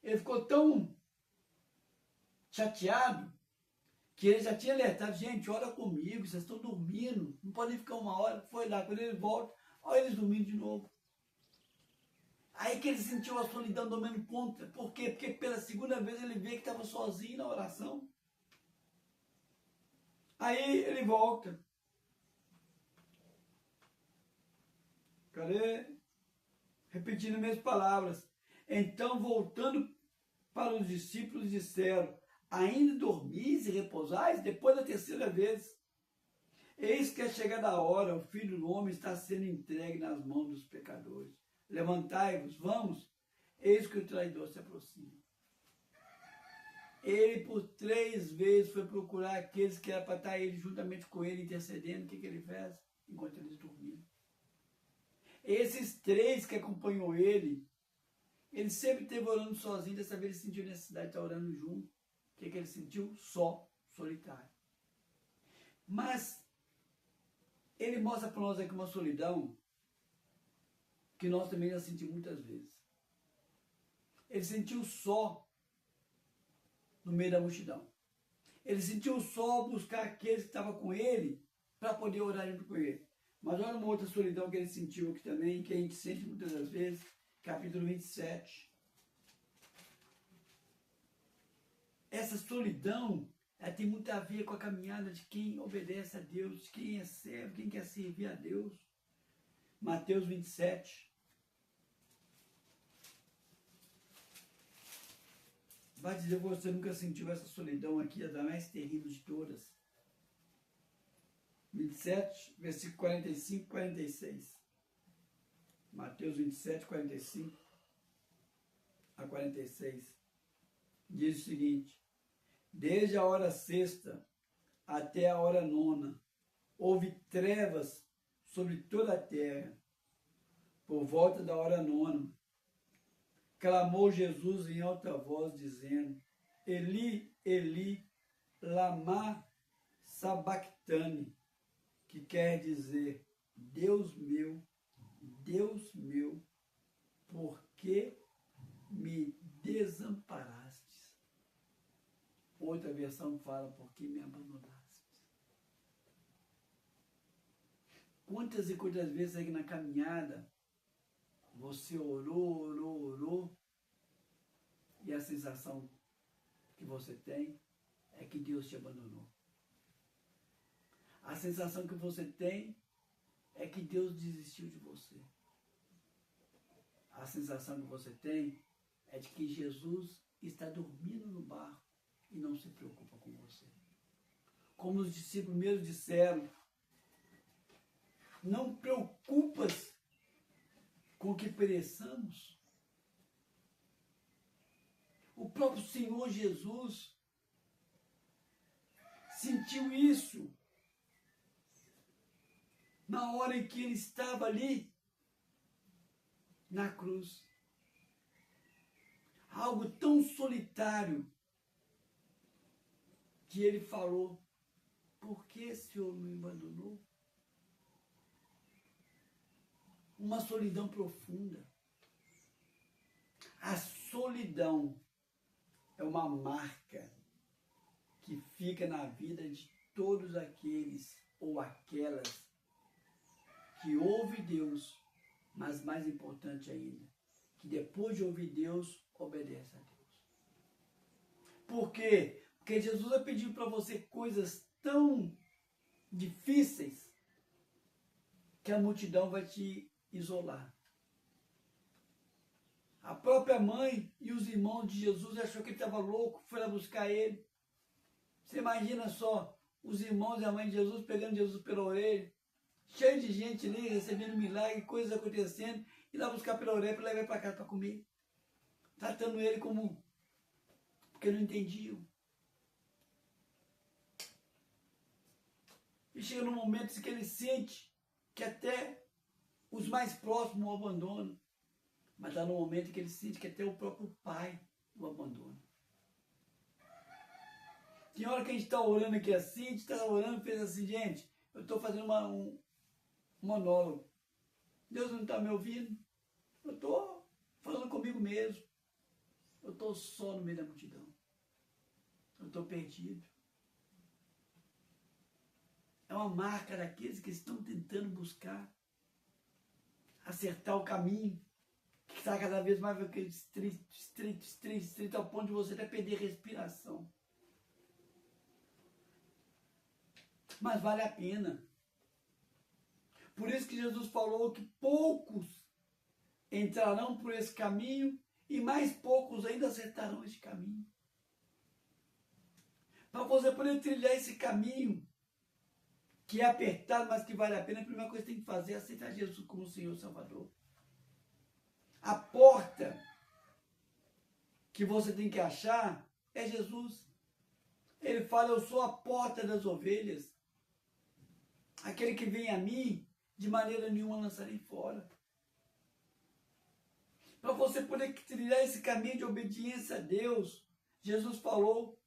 Ele ficou tão chateado que ele já tinha alertado: gente, ora comigo, vocês estão dormindo, não podem ficar uma hora. Foi lá, quando ele volta, olha eles dormindo de novo. Aí que ele sentiu a solidão tomando conta. Por quê? Porque pela segunda vez ele vê que estava sozinho na oração. Aí ele volta. Cadê? Repetindo as mesmas palavras. Então, voltando para os discípulos, disseram: ainda dormis e repousais? Depois da terceira vez. Eis que é chegada a hora, o Filho do Homem está sendo entregue nas mãos dos pecadores. Levantai-vos, vamos. Eis que o traidor se aproxima. Ele por 3 vezes foi procurar aqueles que era para estar ele juntamente com ele intercedendo. O que ele fez? Enquanto eles dormiam. Esses 3 que acompanhou ele sempre esteve orando sozinho. Dessa vez ele sentiu necessidade de estar orando junto. O que ele sentiu? Só, solitário. Mas ele mostra para nós aqui uma solidão que nós também já sentimos muitas vezes. Ele sentiu só no meio da multidão. Ele sentiu só buscar aqueles que estavam com ele para poder orar junto com ele. Mas olha uma outra solidão que ele sentiu aqui também, que a gente sente muitas das vezes, capítulo 27. Essa solidão, ela tem muito a ver com a caminhada de quem obedece a Deus, de quem é servo, quem quer servir a Deus. Mateus 27. Vai dizer que você nunca sentiu essa solidão aqui, a da mais terrível de todas. 27, versículo 45 e 46. Mateus 27, 45 a 46. Diz o seguinte: desde a hora sexta até a hora nona, houve trevas sobre toda a terra. Por volta da hora nona, clamou Jesus em alta voz, dizendo: Eli, Eli, lama sabactani, que quer dizer: Deus meu, por que me desamparastes? Outra versão fala: por que me abandonastes? Quantas e quantas vezes aí na caminhada você orou, e a sensação que você tem é que Deus te abandonou. A sensação que você tem é que Deus desistiu de você. A sensação que você tem é de que Jesus está dormindo no barco e não se preocupa com você. Como os discípulos mesmo disseram: não preocupas com que pereçamos. O próprio Senhor Jesus sentiu isso na hora em que ele estava ali na cruz. Algo tão solitário que ele falou: por que, Senhor, me abandonou? Uma solidão profunda. A solidão é uma marca que fica na vida de todos aqueles ou aquelas que ouvem Deus, mas mais importante ainda, que depois de ouvir Deus, obedece a Deus. Por quê? Porque Jesus vai pedir para você coisas tão difíceis que a multidão vai te isolar. A própria mãe e os irmãos de Jesus achou que ele estava louco, foi lá buscar ele. Você imagina só, os irmãos e a mãe de Jesus pegando Jesus pela orelha, cheio de gente ali, recebendo milagre, coisas acontecendo, e lá buscar pela orelha para levar para casa para comer. Tratando ele como... porque não entendiam. E chega num momento que ele sente que até os mais próximos o abandonam. Mas está no momento que ele sente que até o próprio pai o abandona. Tem hora que a gente está orando aqui assim, a gente está orando e fez assim: gente, eu estou fazendo um monólogo. Deus não está me ouvindo? Eu estou falando comigo mesmo. Eu estou só no meio da multidão. Eu estou perdido. É uma marca daqueles que estão tentando buscar acertar o caminho, que está cada vez mais aquele estreito, ao ponto de você até perder respiração. Mas vale a pena. Por isso que Jesus falou que poucos entrarão por esse caminho e mais poucos ainda acertarão esse caminho. Para você poder trilhar esse caminho, que é apertado, mas que vale a pena, a primeira coisa que tem que fazer é aceitar Jesus como Senhor e Salvador. A porta que você tem que achar é Jesus. Ele fala, eu sou a porta das ovelhas. Aquele que vem a mim, de maneira nenhuma lançarei fora. Para você poder trilhar esse caminho de obediência a Deus, Jesus falou,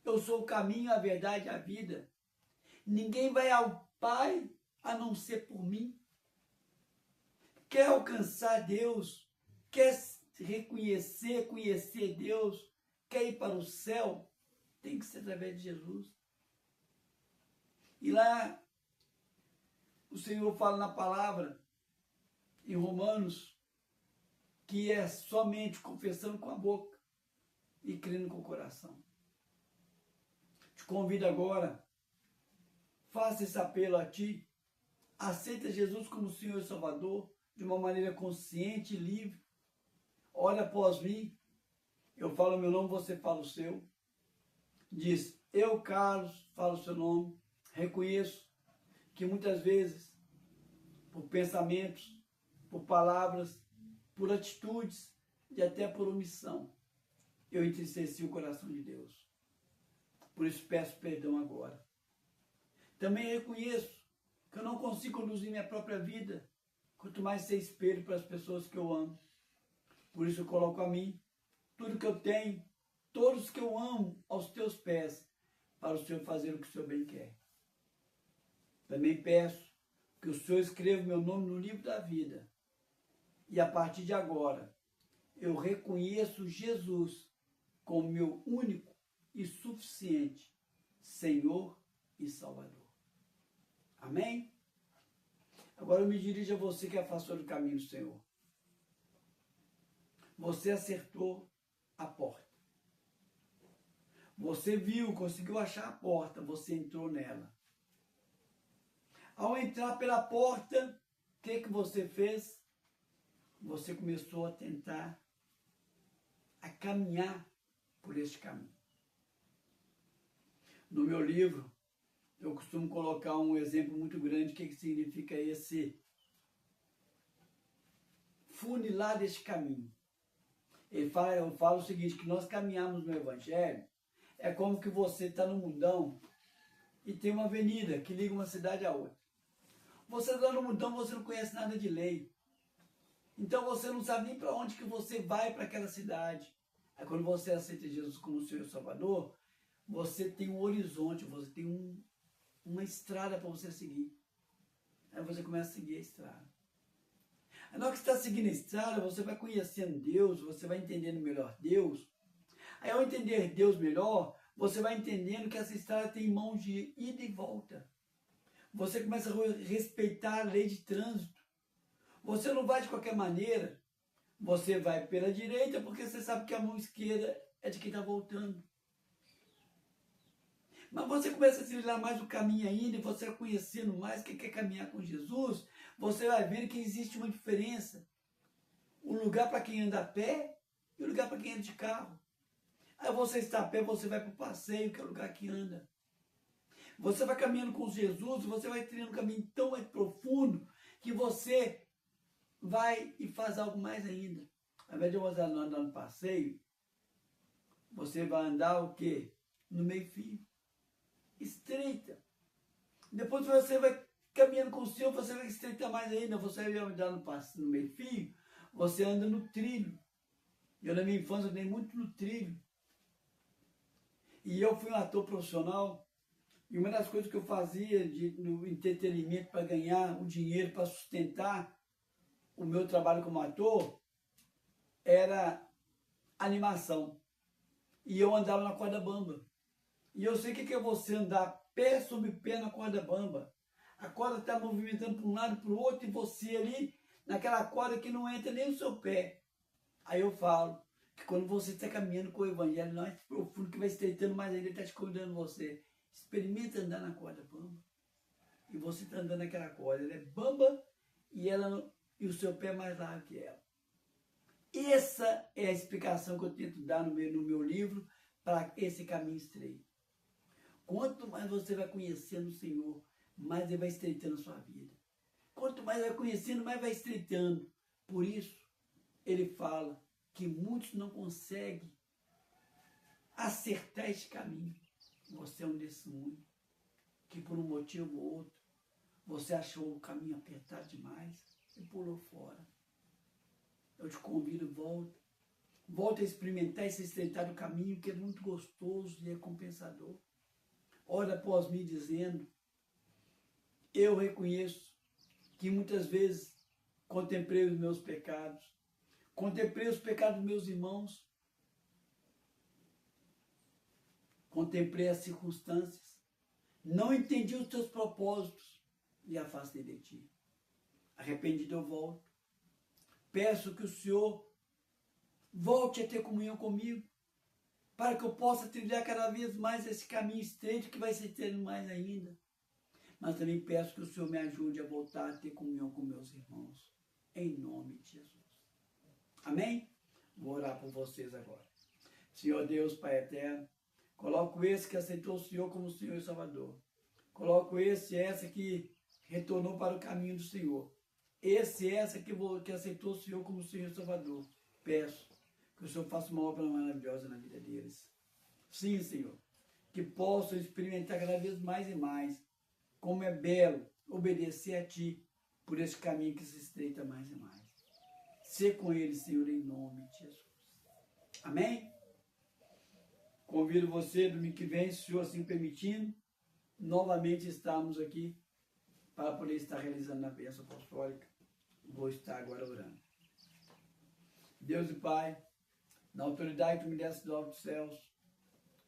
eu sou o caminho, a verdade e a vida. Ninguém vai ao Pai a não ser por mim. Quer alcançar Deus, quer conhecer Deus, quer ir para o céu, tem que ser através de Jesus. E lá, o Senhor fala na palavra, em Romanos, que é somente confessando com a boca e crendo com o coração. Te convido agora, faça esse apelo a ti, aceita Jesus como Senhor e Salvador, de uma maneira consciente e livre. Olha após mim, eu falo o meu nome, você fala o seu. Diz, eu, Carlos, falo o seu nome, reconheço que muitas vezes, por pensamentos, por palavras, por atitudes e até por omissão, eu entristeci o coração de Deus. Por isso peço perdão agora. Também reconheço que eu não consigo conduzir minha própria vida, quanto mais ser espelho para as pessoas que eu amo. Por isso eu coloco a mim, tudo que eu tenho, todos que eu amo, aos teus pés, para o Senhor fazer o que o Senhor bem quer. Também peço que o Senhor escreva meu nome no livro da vida. E a partir de agora, eu reconheço Jesus como meu único e suficiente Senhor e Salvador. Amém? Agora eu me dirijo a você que afastou do caminho do Senhor. Você acertou a porta. Você viu, conseguiu achar a porta, você entrou nela. Ao entrar pela porta, o que você fez? Você começou a tentar, a caminhar por este caminho. No meu livro, eu costumo colocar um exemplo muito grande, o que significa esse funilar deste caminho. Eu falo o seguinte, que nós caminhamos no Evangelho, é como que você está no mundão e tem uma avenida que liga uma cidade a outra. Você está no mundão, você não conhece nada de lei. Então você não sabe nem para onde que você vai para aquela cidade. Aí quando você aceita Jesus como Senhor e Salvador, você tem um horizonte, você tem uma estrada para você seguir. Aí você começa a seguir a estrada. Aí na hora que você está seguindo a estrada, você vai conhecendo Deus, você vai entendendo melhor Deus. Aí ao entender Deus melhor, você vai entendendo que essa estrada tem mãos de ida e volta. Você começa a respeitar a lei de trânsito. Você não vai de qualquer maneira. Você vai pela direita porque você sabe que a mão esquerda é de quem está voltando. Mas você começa a trilhar mais o caminho ainda, e você vai conhecendo mais quem quer caminhar com Jesus, você vai vendo que existe uma diferença. Um lugar para quem anda a pé e um lugar para quem anda de carro. Aí você está a pé, você vai para o passeio, que é o lugar que anda. Você vai caminhando com Jesus, você vai trilhando um caminho tão mais profundo, que você vai e faz algo mais ainda. Ao invés de você andar no passeio, você vai andar o quê? No meio-fio. Estreita. Depois você vai caminhando com o Senhor, você vai estreitar mais ainda. Você vai andar no meio-fio, você anda no trilho. Eu, na minha infância, andei muito no trilho. E eu fui um ator profissional. E uma das coisas que eu fazia no entretenimento para ganhar o dinheiro, para sustentar o meu trabalho como ator, era animação. E eu andava na corda bamba. E eu sei o que é você andar pé sobre pé na corda bamba. A corda está movimentando para um lado e para o outro, e você ali naquela corda que não entra nem no seu pé. Aí eu falo que quando você está caminhando com o evangelho mais profundo, que vai estreitando mais ainda, ele está te convidando você. Experimenta andar na corda bamba. E você está andando naquela corda. Ela é bamba e o seu pé é mais largo que ela. Essa é a explicação que eu tento dar no meu livro para esse caminho estreito. Quanto mais você vai conhecendo o Senhor, mais Ele vai estreitando a sua vida. Quanto mais vai conhecendo, mais vai estreitando. Por isso, Ele fala que muitos não conseguem acertar este caminho. Você é um desses muitos, que por um motivo ou outro, você achou o caminho apertado demais e pulou fora. Eu te convido, volta a experimentar esse estreitar do caminho, que é muito gostoso e recompensador. Ora após mim dizendo, eu reconheço que muitas vezes contemplei os meus pecados, contemplei os pecados dos meus irmãos, contemplei as circunstâncias, não entendi os teus propósitos e afastei de ti. Arrependido eu volto. Peço que o Senhor volte a ter comunhão comigo, para que eu possa trilhar cada vez mais esse caminho estreito que vai se tendo mais ainda. Mas também peço que o Senhor me ajude a voltar a ter comunhão com meus irmãos, em nome de Jesus. Amém? Vou orar por vocês agora. Senhor Deus, Pai eterno, coloco esse que aceitou o Senhor como Senhor e Salvador. Coloco esse e essa que retornou para o caminho do Senhor. Esse e essa que aceitou o Senhor como Senhor e Salvador. Peço que o Senhor faça uma obra maravilhosa na vida deles. Sim, Senhor, que possam experimentar cada vez mais e mais como é belo obedecer a Ti por esse caminho que se estreita mais e mais. Ser com eles, Senhor, em nome de Jesus. Amém? Convido você, domingo que vem, se o Senhor assim permitindo, novamente estarmos aqui para poder estar realizando a bênção apostólica. Vou estar agora orando. Deus e Pai, na autoridade que tu me deste do alto dos céus,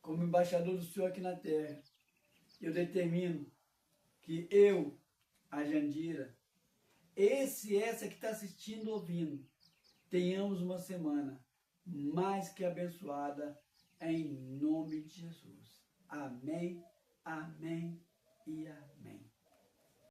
como embaixador do Senhor aqui na terra, eu determino que eu, a Jandira, esse e essa que está assistindo, ouvindo, tenhamos uma semana mais que abençoada, em nome de Jesus. Amém, amém e amém.